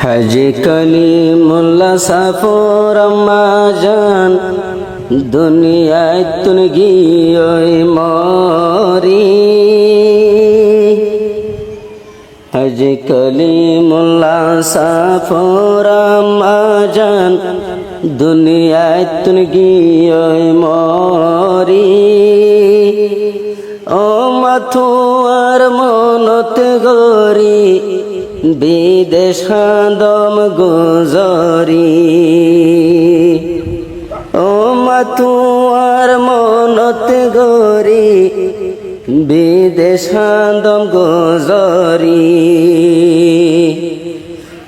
হাজি কলিমুল্লাহ সাফর আম্মা জান দুনিয়ায় তুন গিয়ে মরি। হাজি কলিমুল্লাহ সাফর আম্মা জান দুনিয়ায় তুন গিয়ে মরি। ও মাথুয়ার মনত গরি বিদেশ দম গুজরি। ও মাথুয়ার মনত গরি বিদেশ দম গুজরি।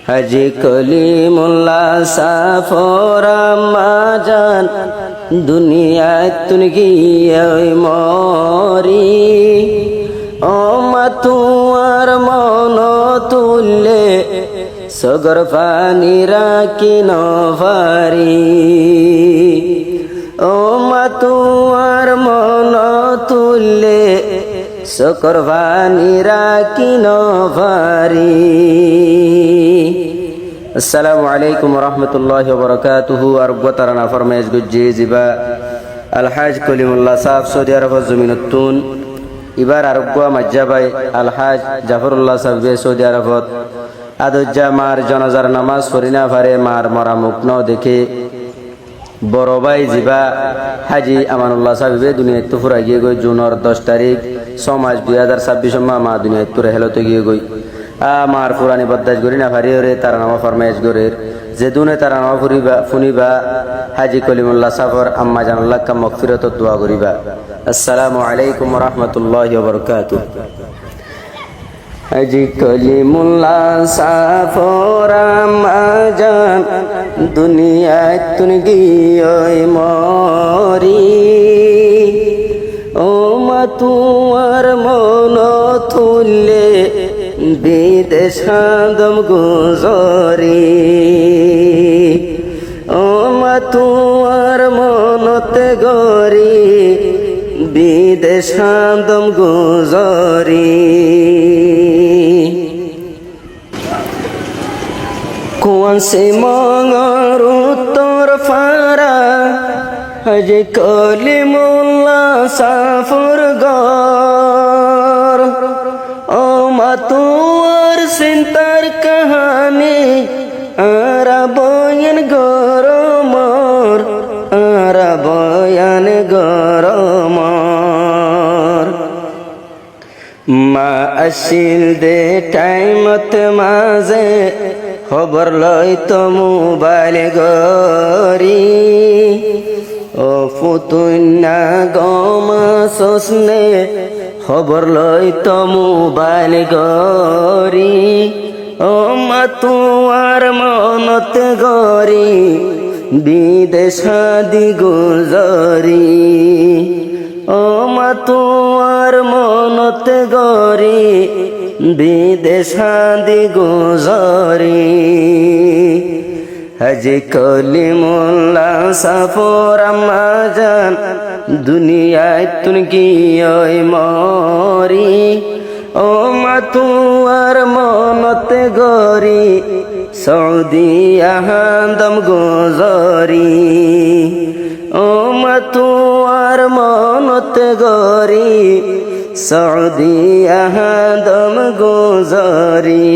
হাজি কলিমুল্লাহ সাফর আম্মা জান দুনিয়ায় তুন গিয়ে মরি। ও মাথুয়ার মন তুললে সগর পানি রাখি নভারি। ও মাথুয়ার মন তুললে সগর পানি রাখি নভারি। আসসালামু আলাইকুম রহমতুল্লাহি ওয়া বারাকাতুহু। আর গোতারানা ফরমাইশ গুজ্জি জিবা আলহাজ কলিমুল্লাহ সাফ সৌদি আরব জমিনতুন এবার আরোগ্য মাজ্জাবাই আলহাজ জাফরুল্লাহ সাহেব সৌদি আরবত আদজ্জা মার জনাজার নামাজ ফরিনা ফারে মার মরা মুখ ন দেখে বড় ভাই জিবা হাজি আমানুল্লাহ সাহেব দুনিয়াত তো ফুরা গিয়ে গই জুনের 10 তারিখ 6 মাস 2026 মা দুনিয়াত পুরে হেলতে গিয়ে গই আমার পুরানি বদাজ গরি না ফারি রে তার নামা ফরমাইশ গরের যে দুনে তার নামা ফুনিবা হাজি কলিমুল্লাহ সাফর আম্মা জানুল্লাহ কা মাগফিরাত দোয়া করিবা। আসসালামু আলাইকুম ওয়া রাহমাতুল্লাহি ওয়া বারাকাতুহু। হাজি কলিমুল্লাহ সাফর আম্মা জান দুনিয়ায় তুন গিয়ে মরি। ও মাথুয়ার মন তুললে বিদেশ দম গুজরি। ও মাথুয়ার মনতে গরি বিদেশ দম গুজরি। কোন সে মঙ্গর উত্তর ফারা হাজি কলিমুল্লাহ সাফর গর। ও মাথুয়ার চিন্তার কাহানি আরা বয়ান গরমর আরা বয়ান গরমর। মা আসিল দে টাইমত মাঝে খবর লই তো মোবাইল গরি। ও ফুতুন্না গমা সসনে খবর লই তো মোবাইল গরি। ও মাথুয়ার মনত গরি বিদেশ দি গুজরি। ও মাথুয়ার মনত গরি বিদেশ দি গুজরি। হাজি কলিমুল্লাহ সাফর আম্মা জান দুনিয়ায় তুন গিয়ে মরি। ও মাথুয়ার মনত গরি সৌদি দম গুজরি। ও মাথুয়ার মনত গরি সৌদি দম গুজরি।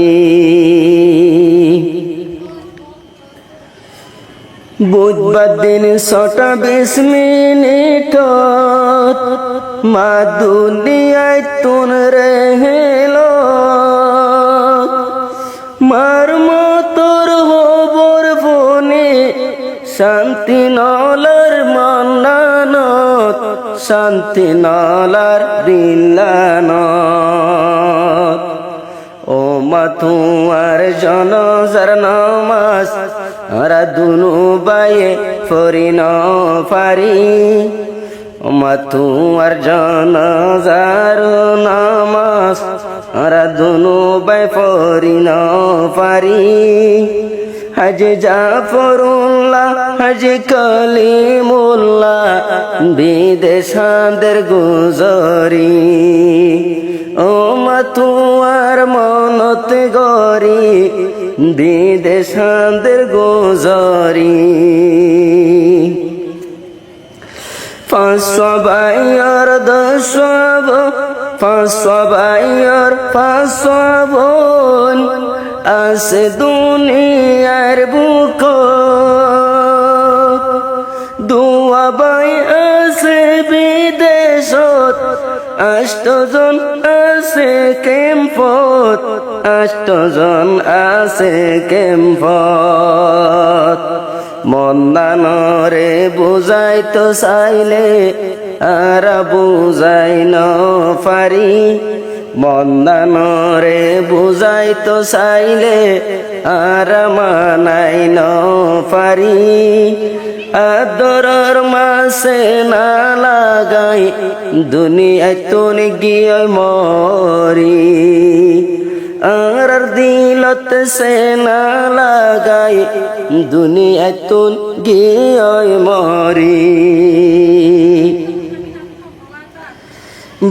বুধবার দিন 6:20 মা দুনিয়ায় তুন রেহেল। মার মতর হবর ফোনে শান্তি নলার মান্নানত শান্তি নলার দিল্লানত। ও মাথুয়ার জনাজার নামাজ আরা দুনু বাইয়ে ফরিন ফারি। ও মাথুয়ার জনাজার নামাজ আরা দুনু বাই ফরিন ফারি। হাজি জাফরুল্লাহ হাজি কলিমুল্লাহ বিদেশাদের গুজরি। ও মাথুয়ার মনত গরি বিদেশান্তের গুজরি পাঁচশাবাইয়ার দশব পাঁচশাবাইয়ার পাঁচশাবন আছে দুনিয়ার বুক দুয়াবাই আছে বিদেশত আষ্টজন আছে কেম্পত আষ্টজন আছে কেম্পত মন্দানরে বুঝাইতো চাইলে আর বুঝাই ন পারি মন্দানরে বুঝাইতো চাইলে আর মানাই ন পারি আদরর মাসে না লাগাই দুনিয়ায় তুন গিয়ে মরি আর দিলত সে না লাগাই দুনিয়ায় তুন গিয়ে মরি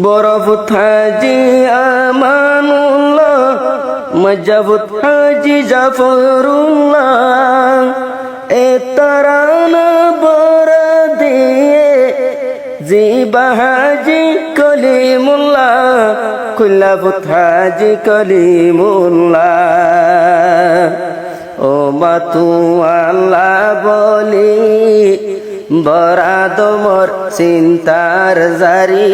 বরফ হাজি আমানুল্লাহ মজবুত হাজি জাফরুল্লাহ এ তারানা বর দিয়ে জিবা হাজি কলিমুল্লাহ কুল্লাবুত হাজি কলিমুল্লাহ ও মাতু আল্লাহ বলি বরাদ মোর চিন্তার জারি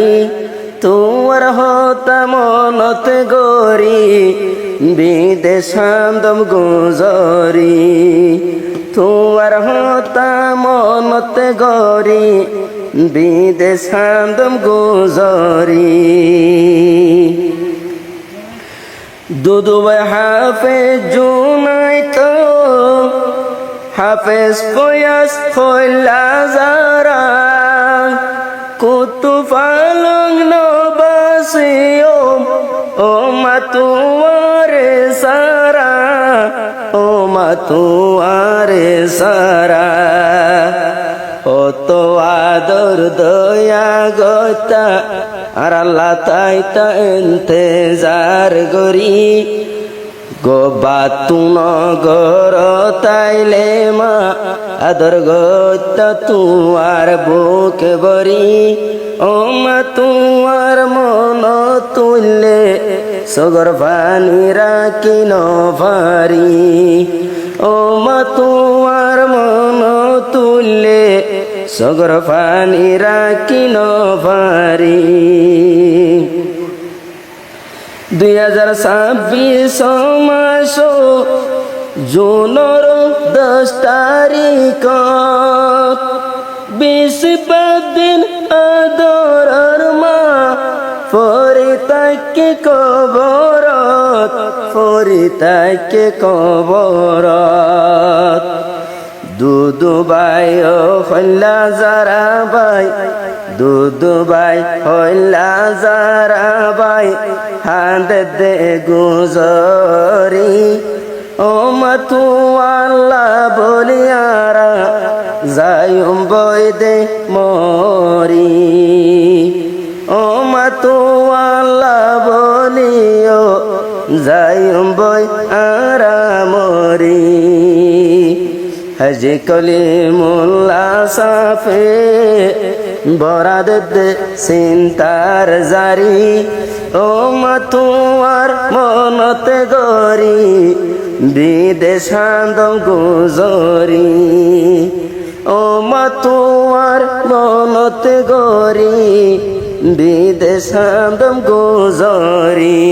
তোমার হতা মনত গরি বিদেশান্দম গুজরি তোমার হতা মনত গরি বিদেশান্দম গুজরি দুদুবাই হাফে জুনাইতো হাফেজ ফয়াস হইলা যারা কুতু পালং নবাসিও ও মাতুয়ারে সারা ও মাতুয়ারে সারা ও তো আদর দয়া গতা আর আল্লাহ তাইতা ইন্তজার গরি গো বাতুন গর তাইলে মা আদর গতা তুয়ার বুক বরি ও মা তুয়ার মন তুললে সগর পানি রাখি ন পারি ও মা তুয়ার মন তুললে সগর পানি রাখি ন পারি 2026 মাস জুনের 10 তারিখ 20 দিন আদরের মা পরে তাকে কবরত পরে তাকে কবরত দুদুবাই হইলা যারা বাই দুদুবাই হইলা যারা বাই হাত দে গুজরি ও মাতু আল্লাহ বলিয়ারা যাইম বই দে মরি ও মাতু আল্লাহ বলিও যাইম বই আরা মরি হাজি কলিমুল্লাহ সাফে বরাদ দে চিন্তার জারি ও মাতুয়ার মনতে গরি বিদেশান্দম গুজরি ও মাতুয়ার মনতে গরি বিদেশান্দম গুজরি